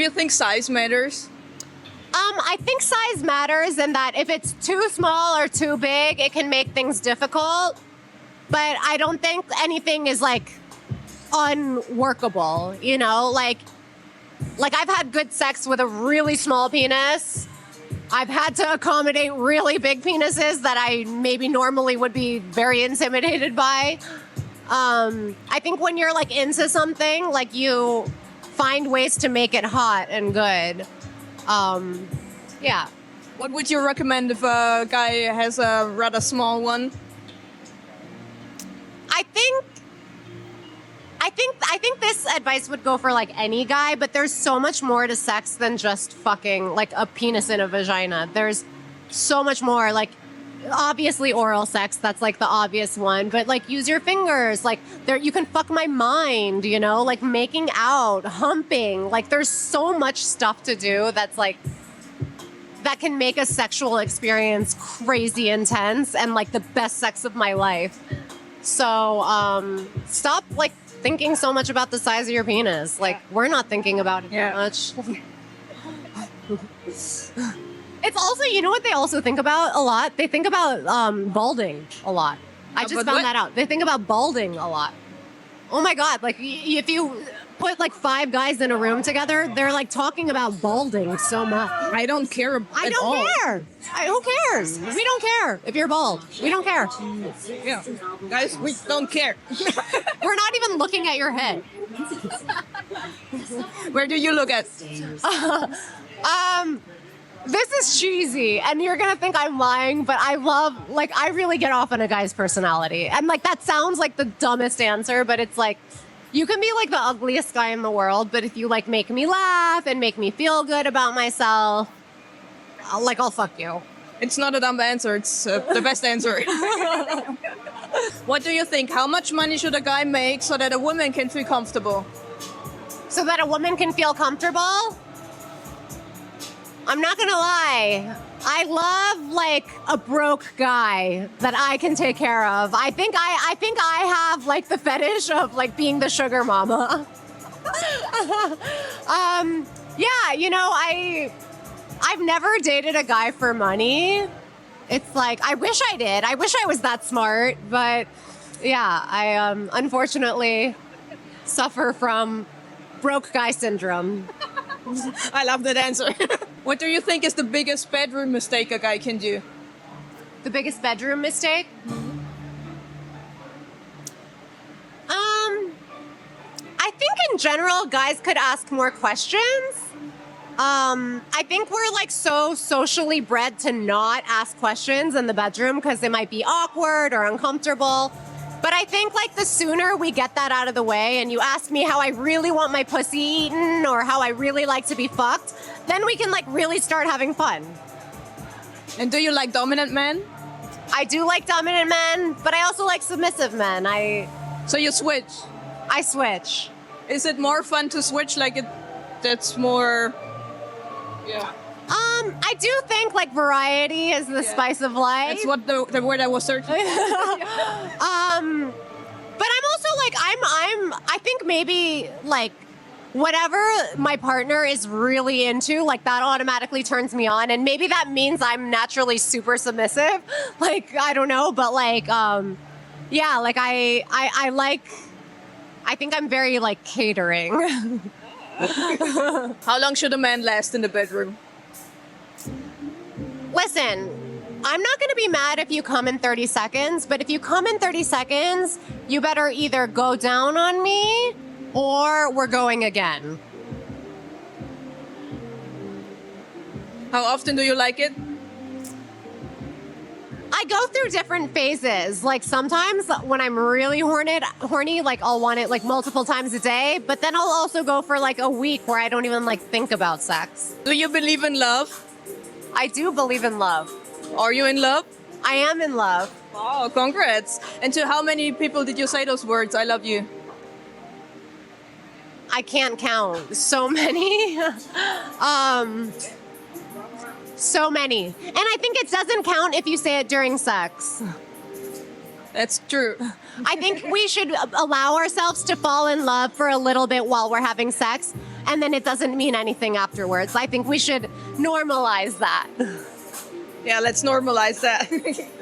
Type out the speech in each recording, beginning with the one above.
you think size matters? I think size matters in that if it's too small or too big, it can make things difficult. But I don't think anything is like unworkable, you know? Like I've had good sex with a really small penis. I've had to accommodate really big penises that I maybe normally would be very intimidated by. I think when you're like into something, like you find ways to make it hot and good. Yeah. What would you recommend if a guy has a rather small one? I think this advice would go for like any guy, but there's so much more to sex than just fucking like a penis in a vagina. There's so much more. Like, obviously oral sex, that's like the obvious one, but like use your fingers. Like there, you can fuck my mind, you know, like making out, humping. Like there's so much stuff to do that's like that can make a sexual experience crazy intense and like the best sex of my life. So stop like thinking so much about the size of your penis. Like we're not thinking about it much. It's also, you know what they also think about a lot? They think about balding a lot. I just found that out. They think about balding a lot. Oh my God, like if you put like 5 guys in a room together, they're like talking about balding so much. I don't care at all. Who cares? We don't care if you're bald. We don't care. Yeah. Guys, we don't care. We're not even looking at your head. Where do you look at? This is cheesy, and you're gonna think I'm lying, but I really get off on a guy's personality. And like, that sounds like the dumbest answer, but it's like, you can be like the ugliest guy in the world, but if you like make me laugh and make me feel good about myself, I'll fuck you. It's not a dumb answer, it's the best answer. What do you think? How much money should a guy make so that a woman can feel comfortable? So that a woman can feel comfortable? I'm not gonna lie. I love like a broke guy that I can take care of. I think I have like the fetish of like being the sugar mama. Yeah, you know, I've never dated a guy for money. It's like, I wish I did. I wish I was that smart, but yeah, I unfortunately suffer from broke guy syndrome. I love that answer. What do you think is the biggest bedroom mistake a guy can do? The biggest bedroom mistake? I think in general, guys could ask more questions. I think we're like so socially bred to not ask questions in the bedroom because it might be awkward or uncomfortable. But I think like the sooner we get that out of the way and you ask me how I really want my pussy eaten or how I really like to be fucked, then we can like really start having fun. And do you like dominant men? I do like dominant men, but I also like submissive men. So you switch? I switch. Is it more fun to switch that's more... Yeah. I do think like variety is the spice of life. That's what the word I was searching for. But I'm also like, I think maybe like whatever my partner is really into, like that automatically turns me on. And maybe that means I'm naturally super submissive. Like, I don't know, but like, yeah, like I think I'm very like catering. How long should a man last in the bedroom? Listen, I'm not going to be mad if you come in 30 seconds, but if you come in 30 seconds, you better either go down on me or we're going again. How often do you like it? I go through different phases. Like sometimes when I'm really horny, like I'll want it like multiple times a day, but then I'll also go for like a week where I don't even like think about sex. Do you believe in love? I do believe in love. Are you in love? I am in love. Oh, congrats. And to how many people did you say those words, I love you? I can't count. So many. So many. And I think it doesn't count if you say it during sex. That's true. I think we should allow ourselves to fall in love for a little bit while we're having sex. and then it doesn't mean anything afterwards. I think we should normalize that. Yeah, let's normalize that.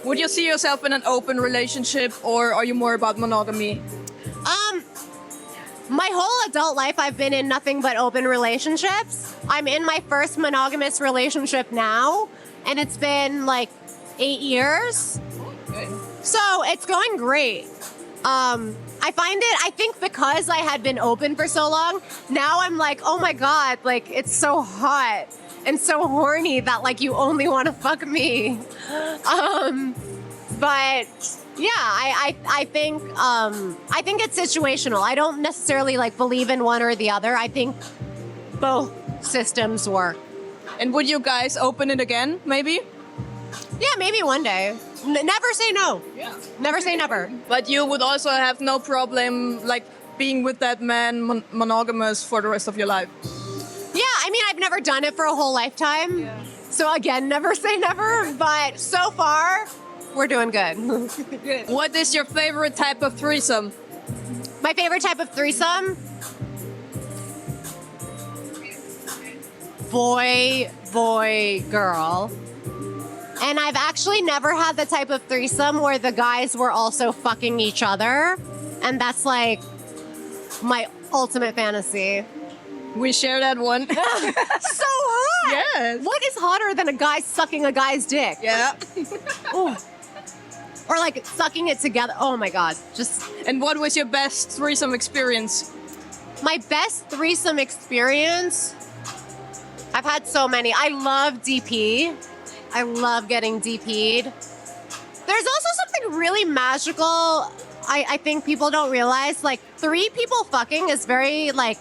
Would you see yourself in an open relationship, or are you more about monogamy? My whole adult life, I've been in nothing but open relationships. I'm in my first monogamous relationship now, and it's been like 8 years. Okay. So it's going great. I think because I had been open for so long, now I'm like, oh my God, like it's so hot and so horny that like you only want to fuck me. But yeah, I think it's situational. I don't necessarily like believe in one or the other. I think both systems work. And would you guys open it again, maybe? Yeah, maybe one day. Never say no. Yeah. Never say never. But you would also have no problem like being with that man monogamous for the rest of your life. Yeah, I mean, I've never done it for a whole lifetime. Yeah. So again, never say never. But so far, we're doing good. What is your favorite type of threesome? My favorite type of threesome? Boy, girl. And I've actually never had the type of threesome where the guys were also fucking each other. And that's like my ultimate fantasy. We share that one. So hot! Yes. What is hotter than a guy sucking a guy's dick? Yeah. Ooh. Or like sucking it together. Oh my God. Just And what was your best threesome experience? my best threesome experience. I've had so many. I love DP. I love getting DP'd. There's also something really magical I think people don't realize. Like 3 people fucking is very like,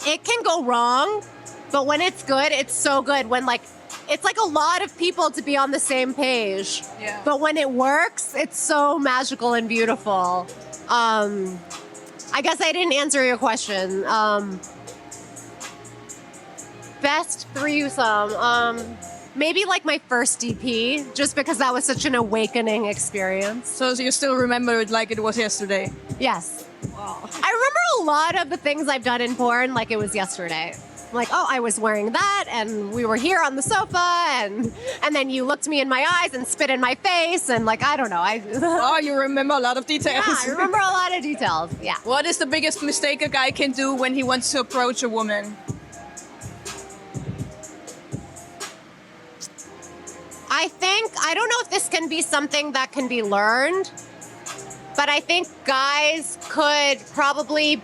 it can go wrong, but when it's good, it's so good. When like, it's like a lot of people to be on the same page. Yeah. But when it works, it's so magical and beautiful. I guess I didn't answer your question. Best threesome. Maybe like my first DP, just because that was such an awakening experience. So you still remember it like it was yesterday? Yes. Wow. I remember a lot of the things I've done in porn like it was yesterday. Like, oh, I was wearing that, and we were here on the sofa, and then you looked me in my eyes and spit in my face, and like, I don't know. Oh, you remember a lot of details. Yeah, I remember a lot of details. Yeah. What is the biggest mistake a guy can do when he wants to approach a woman? I don't know if this can be something that can be learned, but I think guys could probably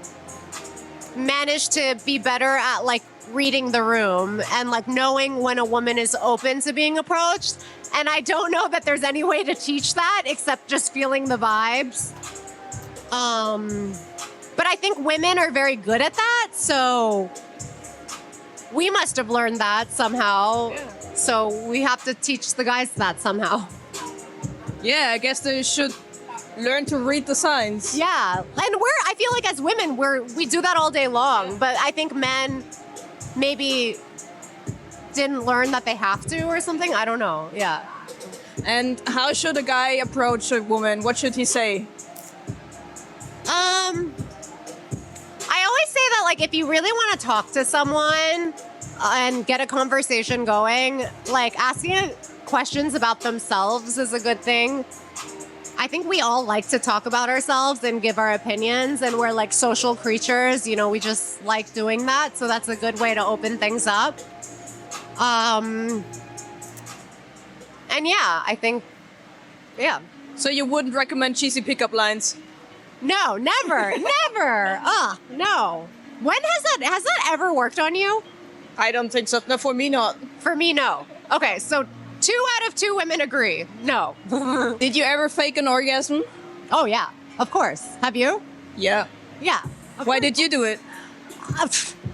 manage to be better at like reading the room and like knowing when a woman is open to being approached. And I don't know that there's any way to teach that except just feeling the vibes. But I think women are very good at that, so we must have learned that somehow. Yeah. So we have to teach the guys that somehow. Yeah, I guess they should learn to read the signs. Yeah, and I feel like as women, we do that all day long, but I think men maybe didn't learn that they have to or something. I don't know. Yeah. And how should a guy approach a woman? What should he say? I always say that like if you really want to talk to someone and get a conversation going, like asking questions about themselves is a good thing. I think we all like to talk about ourselves and give our opinions, and we're like social creatures, you know, we just like doing that. So that's a good way to open things up. And yeah, I think, yeah. So you wouldn't recommend cheesy pickup lines? No, never, never. No. When has that ever worked on you? I don't think so. No, for me not. For me, no. Okay, so 2 out of 2 women agree. No. Did you ever fake an orgasm? Oh, yeah, of course. Have you? Yeah. Yeah. Why did you do it?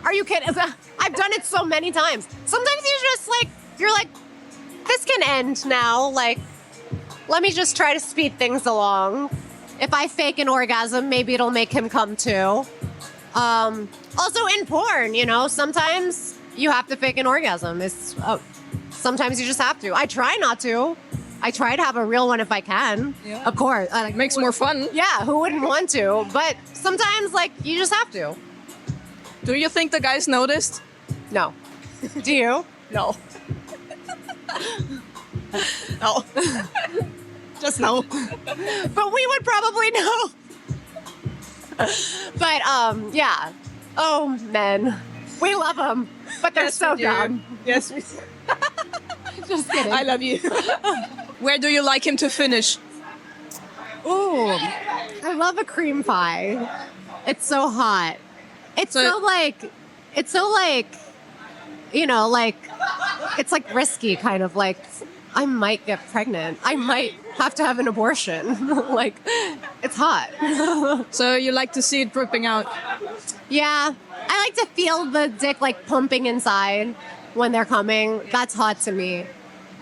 Are you kidding? I've done it so many times. Sometimes you're like, this can end now. Like, let me just try to speed things along. If I fake an orgasm, maybe it'll make him come too. Also in porn, you know, sometimes you have to fake an orgasm. Sometimes you just have to. I try not to. I try to have a real one if I can. Yeah. Of course. Makes more fun. Yeah, who wouldn't want to? But sometimes, like, you just have to. Do you think the guys noticed? No. Do you? No. No. Just no. But we would probably know. But yeah. Oh, men. We love them, but they're so dumb. Yes. Just kidding. I love you. Where do you like him to finish? Ooh, I love a cream pie. It's so hot. It's so like, you know, like, it's like risky kind of like, I might get pregnant. I might have to have an abortion. Like, it's hot. So you like to see it dripping out? Yeah. I like to feel the dick like pumping inside when they're coming. That's hot to me.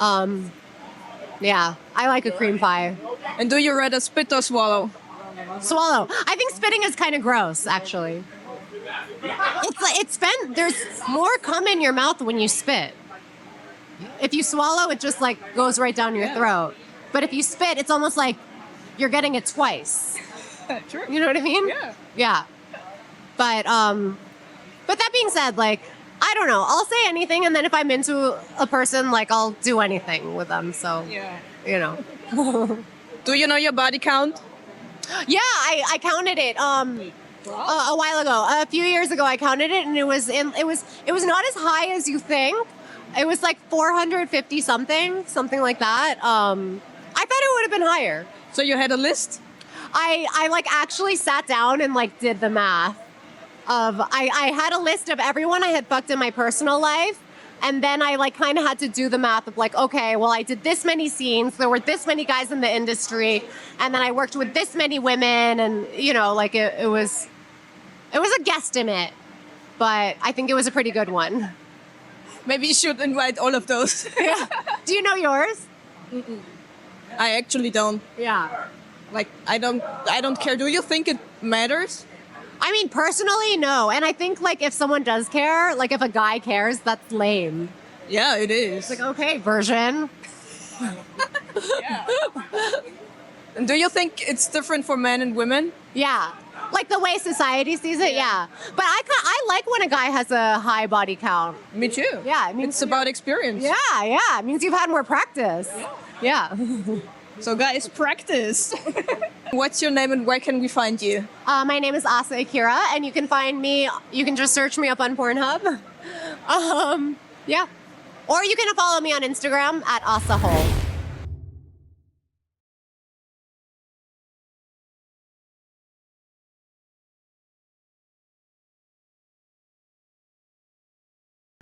Yeah. I like a cream pie. And do you rather spit or swallow? Swallow. I think spitting is kind of gross, actually. There's more cum in your mouth when you spit. If you swallow, it just like goes right down your throat. But if you spit, it's almost like you're getting it twice. True. You know what I mean? Yeah. Yeah. But that being said, like, I don't know. I'll say anything, and then if I'm into a person, like, I'll do anything with them. So, you know. Do you know your body count? Yeah, I counted it a while ago. A few years ago, I counted it, and it was not as high as you think. It was like 450 something like that. I thought it would have been higher. So you had a list? I like actually sat down and like did the math of I had a list of everyone I had fucked in my personal life. And then I like kind of had to do the math of like, okay, well, I did this many scenes. There were this many guys in the industry. And then I worked with this many women. And, you know, like it was a guesstimate. But I think it was a pretty good one. Maybe you should invite all of those. Yeah. Do you know yours? Mm-mm. I actually don't. Yeah. Like, I don't care. Do you think it matters? I mean, personally, no. And I think, like, if someone does care, like, if a guy cares, that's lame. Yeah, it is. It's like, okay, version. Yeah. And do you think it's different for men and women? Yeah. Like, the way society sees it, yeah. But I like when a guy has a high body count. Me too. Yeah. It means it's about experience. Yeah. It means you've had more practice. Yeah. So, guys, practice. What's your name and where can we find you? My name is Akira, and you can find me, you can just search me up on Pornhub. Yeah. Or you can follow me on Instagram at Asahole.